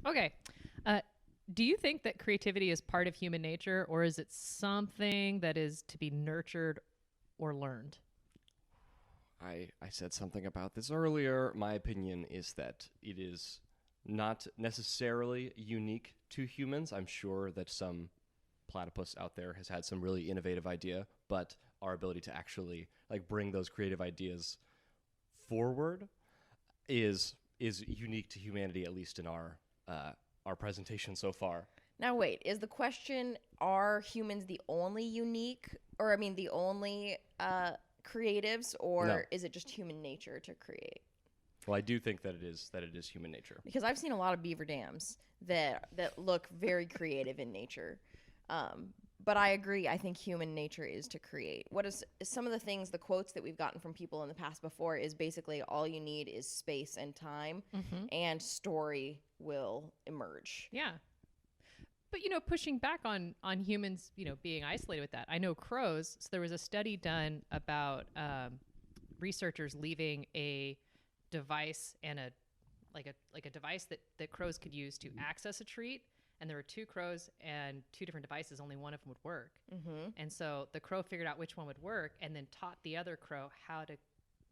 Okay. Uh, do you think that creativity is part of human nature, or is it something that is to be nurtured or learned? I said something about this earlier. My opinion is that it is not necessarily unique to humans. I'm sure that some platypus out there has had some really innovative idea, but our ability to actually like bring those creative ideas forward is unique to humanity, at least in our presentation so far. Now, wait, is the question, are humans the only unique, or I mean, the only creatives, or No. is it just human nature to create? Well, I do think that it is human nature. Because I've seen a lot of beaver dams that look very creative in nature. But I agree. I think human nature is to create. What is some of the things, the quotes that we've gotten from people in the past before is basically all you need is space and time, and story will emerge. Yeah. But, pushing back on humans, being isolated with that. I know crows. So there was a study done about researchers leaving a device and a device that crows could use to access a treat. And there were two crows and two different devices. Only one of them would work. And so the crow figured out which one would work and then taught the other crow how to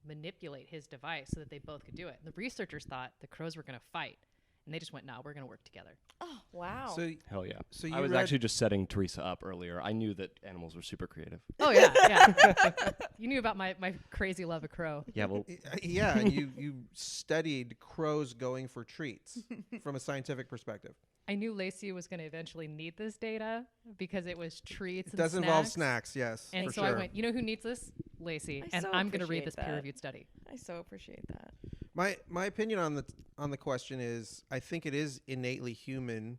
manipulate his device so that they both could do it. And the researchers thought the crows were going to fight. And they just went, no, we're going to work together. Oh, wow. So Hell yeah. So I you was read- actually just setting Teresa up earlier. I knew that animals were super creative. Oh, yeah. Yeah. You knew about my crazy love of crow. Yeah, well, yeah, and you studied crows going for treats from a scientific perspective. I knew Lacey was going to eventually need this data because it was treats It and does snacks. involve snacks, yes. And for so sure. I went, you know who needs this? Lacey. I And so I'm going to read appreciate this that. peer-reviewed study. I so appreciate that. My opinion on the question is, I think it is innately human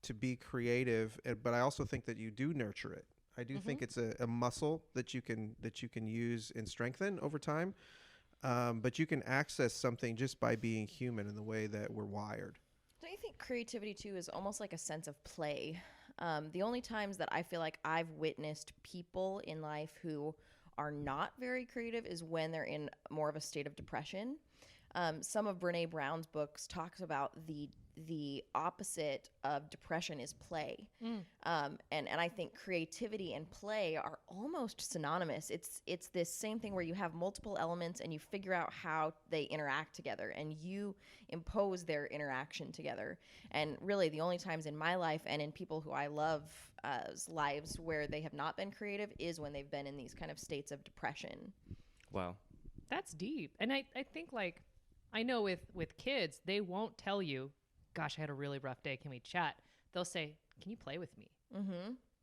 to be creative, but I also think that you do nurture it. I do think it's a muscle that you can use and strengthen over time. But you can access something just by being human in the way that we're wired. Don't you think creativity, too, is almost like a sense of play? The only times that I feel like I've witnessed people in life who are not very creative is when they're in more of a state of depression. Some of Brene Brown's books talks about the opposite of depression is play. And I think creativity and play are almost synonymous. It's this same thing where you have multiple elements and you figure out how they interact together and you impose their interaction together. And really the only times in my life and in people who I love lives where they have not been creative is when they've been in these kind of states of depression. wow. That's deep. And I think, like, I know with kids, they won't tell you, gosh, I had a really rough day. Can we chat? They'll say, can you play with me?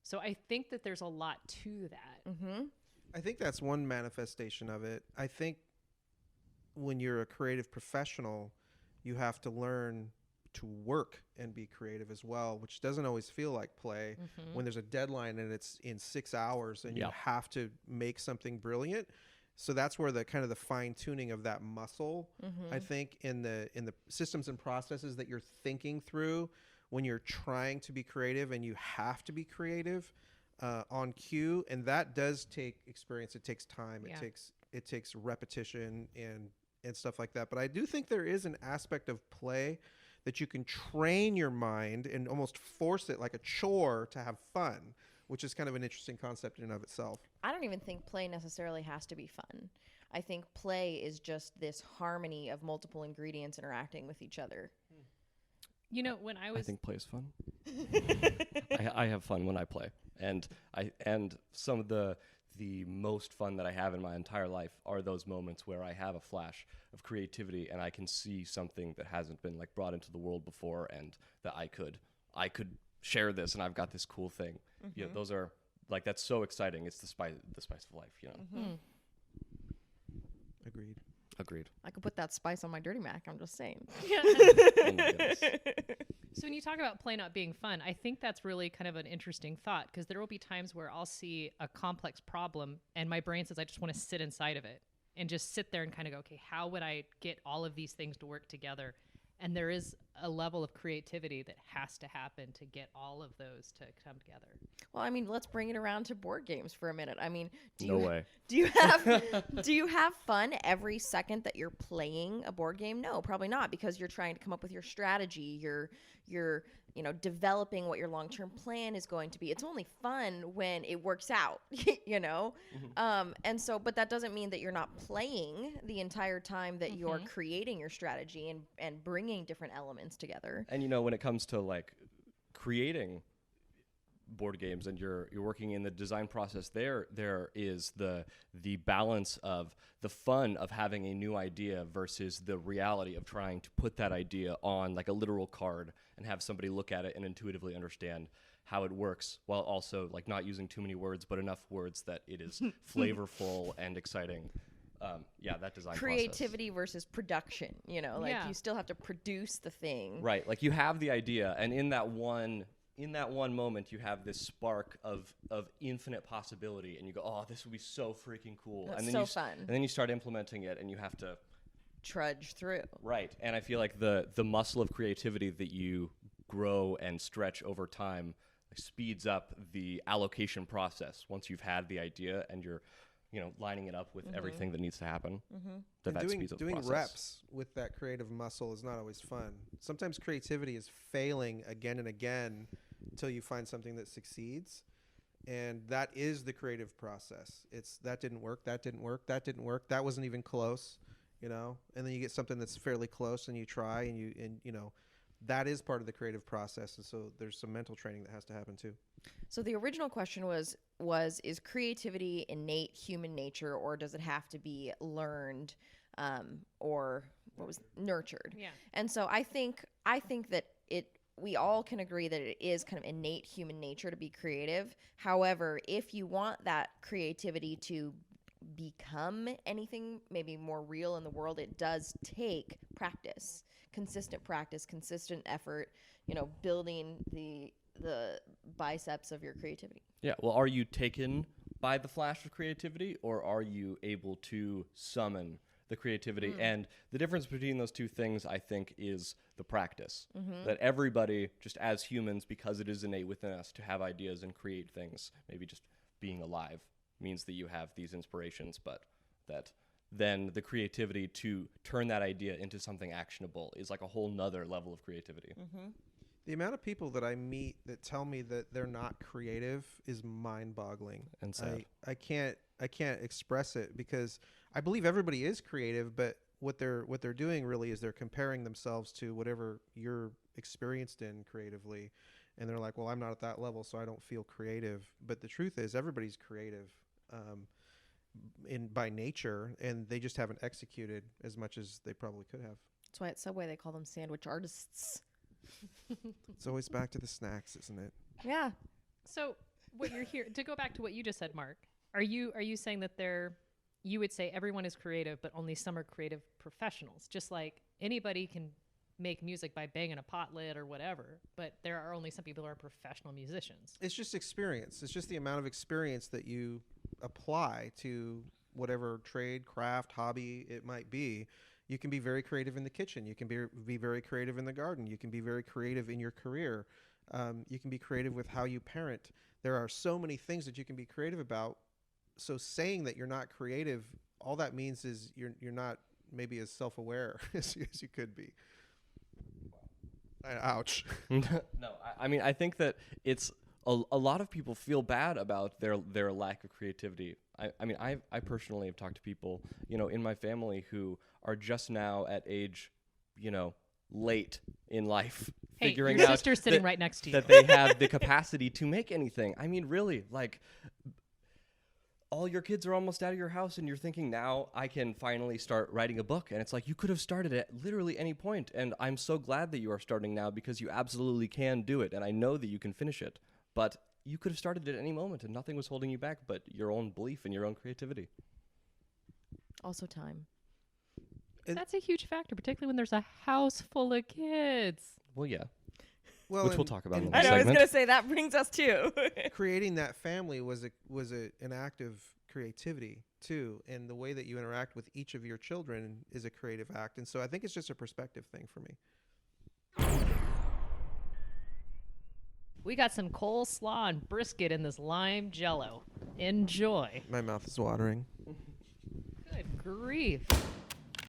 So I think that there's a lot to that. I think that's one manifestation of it. I think when you're a creative professional, you have to learn to work and be creative as well, which doesn't always feel like play when there's a deadline and it's in 6 hours and you Yep. have to make something brilliant. So that's where the kind of the fine tuning of that muscle, I think, in the systems and processes that you're thinking through when you're trying to be creative, and you have to be creative on cue, and that does take experience. It takes time. Yeah. It takes repetition and stuff like that. But I do think there is an aspect of play that you can train your mind and almost force it like a chore to have fun, which is kind of an interesting concept in and of itself. I don't even think play necessarily has to be fun. I think play is just this harmony of multiple ingredients interacting with each other. You know, when I I was think play is fun. I have fun when I play, and some of the most fun that I have in my entire life are those moments where I have a flash of creativity and I can see something that hasn't been like brought into the world before, and that I could share this, and I've got this cool thing. Yeah, those are like, that's so exciting. It's the spice of life, you know. Agreed. I could put that spice on my dirty mac. I'm just saying. Oh my goodness. So when you talk about play not being fun, I think that's really kind of an interesting thought, because there will be times where I'll see a complex problem and my brain says I just want to sit inside of it and just sit there and kind of go, okay, how would I get all of these things to work together? And there is a level of creativity that has to happen to get all of those to come together. Well, I mean, let's bring it around to board games for a minute. I mean, No way. do you have fun every second that you're playing a board game? No, probably not, because you're trying to come up with your strategy. You're developing what your long-term plan is going to be. It's only fun when it works out, and so, but that doesn't mean that you're not playing the entire time that you're creating your strategy and bringing different elements together. And when it comes to like creating board games and you're working in the design process, there is the balance of the fun of having a new idea versus the reality of trying to put that idea on like a literal card and have somebody look at it and intuitively understand how it works, while also like not using too many words but enough words that it is flavorful and exciting. That design creativity process. Versus production, you still have to produce the thing, right? Like you have the idea, and in that one moment you have this spark of infinite possibility, and you go, oh, this would be so freaking cool. That's and then so fun. And then you start implementing it, and you have to trudge through. Right. And I feel like the muscle of creativity that you grow and stretch over time speeds up the allocation process once you've had the idea and you're lining it up with everything that needs to happen. That speeds up the doing process. reps with that creative muscle is not always fun. Sometimes creativity is failing again and again until you find something that succeeds, and that is the creative process. It's that didn't work, that wasn't even close, and then you get something that's fairly close, and you try, and that is part of the creative process. And so there's some mental training that has to happen too. So the original question was is creativity innate human nature, or does it have to be learned, or nurtured? Yeah. And so I think that we all can agree that it is kind of innate human nature to be creative. However, if you want that creativity to become anything maybe more real in the world, it does take consistent practice, consistent effort, building the biceps of your creativity. Yeah. Well, are you taken by the flash of creativity, or are you able to summon the creativity? And the difference between those two things, I think, is the practice. That everybody, just as humans, because it is innate within us to have ideas and create things, maybe just being alive means that you have these inspirations, but that then the creativity to turn that idea into something actionable is like a whole nother level of creativity. The amount of people that I meet that tell me that they're not creative is mind-boggling. And sad. I can't express it, because I believe everybody is creative, but what they're doing really is they're comparing themselves to whatever you're experienced in creatively, and they're like, well, I'm not at that level, so I don't feel creative. But the truth is, everybody's creative by nature, and they just haven't executed as much as they probably could have. That's why at Subway they call them sandwich artists. It's always back to the snacks, isn't it? Yeah. So what you're here to go back to what you just said, Mark, are you saying that you would say everyone is creative, but only some are creative professionals, just like anybody can make music by banging a pot lid or whatever, but there are only some people who are professional musicians? It's just experience. It's just the amount of experience that you apply to whatever trade, craft, hobby it might be. You can be very creative in the kitchen. You can be very creative in the garden. You can be very creative in your career. You can be creative with how you parent. There are so many things that you can be creative about. So saying that you're not creative, all that means is you're not maybe as self-aware as you could be. Ouch. No, I mean, I think that it's a lot of people feel bad about their lack of creativity. I mean, I personally have talked to people, in my family who are just now at age, late in life, Hey, figuring your out sister's sitting right next to you. that they have the capacity to make anything. I mean, really, like, all your kids are almost out of your house, and you're thinking, now I can finally start writing a book. And it's like, you could have started at literally any point. And I'm so glad that you are starting now, because you absolutely can do it. And I know that you can finish it. But you could have started at any moment, and nothing was holding you back but your own belief and your own creativity. Also time. That's a huge factor, particularly when there's a house full of kids. Well, yeah. Well, Which we'll talk about in the I next know, I was segment. going to say that brings us to. creating that family was an act of creativity too, and the way that you interact with each of your children is a creative act. And so I think it's just a perspective thing for me. We got some coleslaw and brisket in this lime jello. Enjoy. My mouth is watering. Good grief.